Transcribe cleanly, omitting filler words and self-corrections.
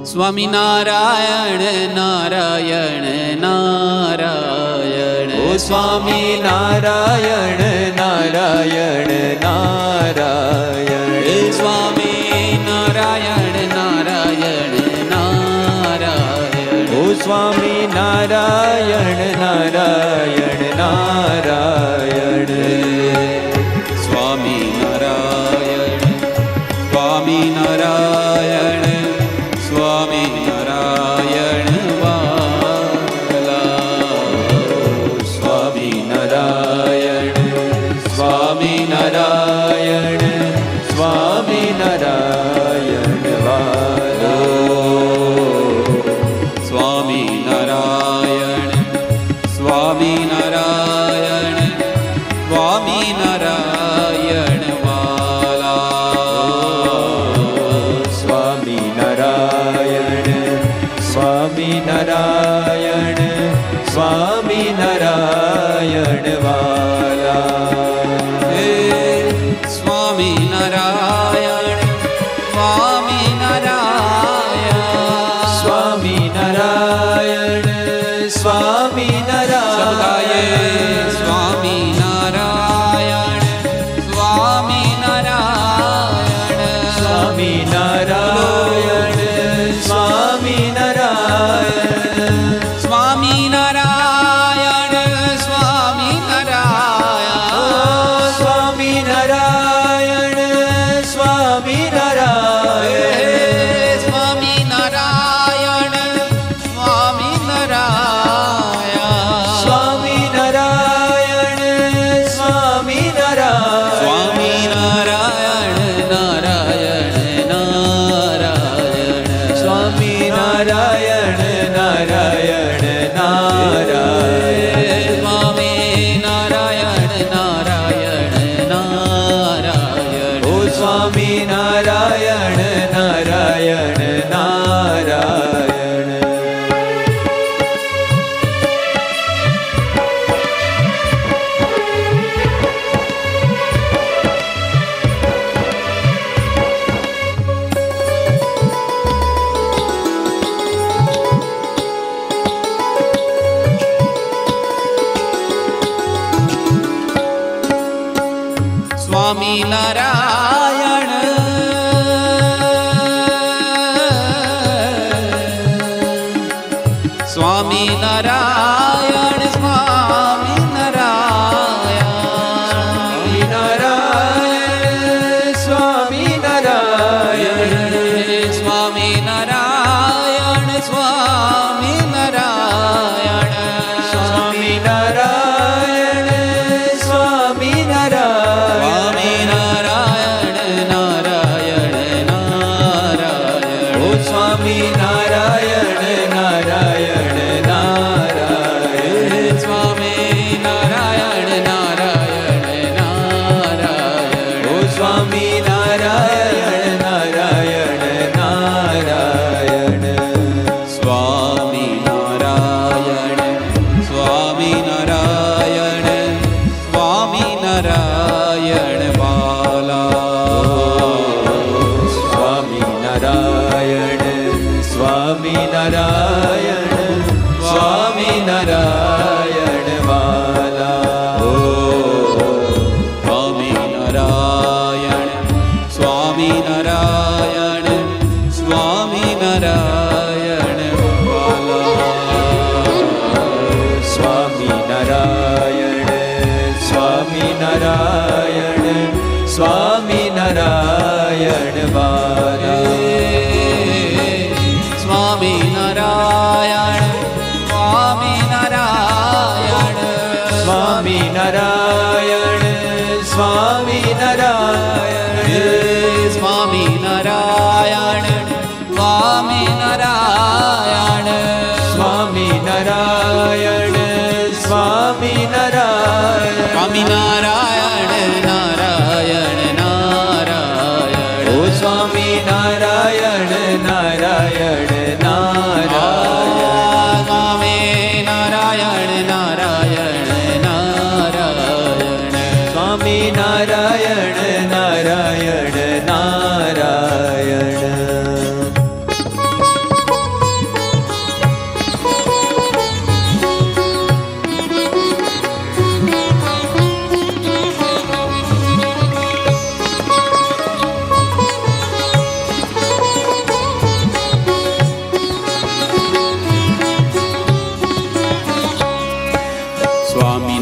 સ્વામિનારાયણ નારાયણ નારાયણ. ઓ સ્વામિનારાયણ નારાયણ નારાયણ. સ્વામિનારાયણ નારાયણ નારાયણ. ઓ સ્વામિનારાયણ નારાયણ નારાયણ. સ્વામિનારાયણ સ્વામિનારાયણ સ્વામિનારાયણ વાલા. સ્વામિનારાયણ સ્વામિનારાયણ સ્વામિનારાયણ વાલા. સ્વામિનારાયણ સ્વામિનારાયણ સ્વામિનારાયણ વાલા. સ્વામિનારાયણ સ્વામિનારાયણ સ્વામિનારાયણ વાલા. હે સ્વામિનારાયણ સ્વામિનારાયણ. સ્વામિનારાયણ સ્વામિનારાયણ. સ્વામિનારાયણ સ્વામિનારાયણ. સ્વામિનારાયણ સ્વામિનારાયણ. સ્વામિનારાયણ સ્વામિનારાયણ. સ્વામિનારાયણ સ્વામિનારાયણ. સ્વામિનારાયણ સ્વામિનારાયણ. સ્વામિનારાયણ સ્વામિનારાયણ. સ્વામિનારાયણ નારાયણ નારાયણ. સ્વામિનારાયણ નારાયણ નારાયણ. સ્વામિનારાયણ નારાયણ નારાયણ. ઓ સ્વામિનારાયણ નારાયણ નારાયણ. સ્વામિનારાયણ સ્વામિનારાયણ સ્વામિનારાયણ. સ્વામિનારાયણ સ્વામિનારાયણ સ્વામિનારાયણ. સ્વામિનારાયણ સ્વામિનારાયણ. સ્વામિનારાયણ નારાયણ નારાયણ. ઓ સ્વામિનારાયણ નારાયણ નારાયણ. સ્વામિનારાયણ નારાયણ નારાયણ. ઓ સ્વામિનારાયણ નારાયણ નારાયણ. સ્વામિનારાયણ સ્વામિનારાયણ સ્વામિનારાયણ વાલા. સ્વામિનારાયણ સ્વામિનારાયણ સ્વામિનારાયણ વાલા. સ્વામિનારાયણ સ્વામિનારાયણ સ્વામિનારાયણ વાલા. સ્વામિનારાયણ સ્વામિનારાયણ સ્વામિનારાયણ વાલા. સ્વામિનારાયણ સ્વામિનારાયણ સ્વામિનારાયણ સ્વામિનારાયણ. સ્વામિનારાયણ સ્વામિનારાયણ. સ્વામિનારાયણ સ્વામિનારાયણ. સ્વામિનારાયણ નારાયણ નારાયણ. ઓ સ્વામિનારાયણ નારાયણ નારાયણ. સ્વામિનારાયણ નારાયણ નારાયણ. સ્વામિનારાયણ નારાયણ નારાયણ.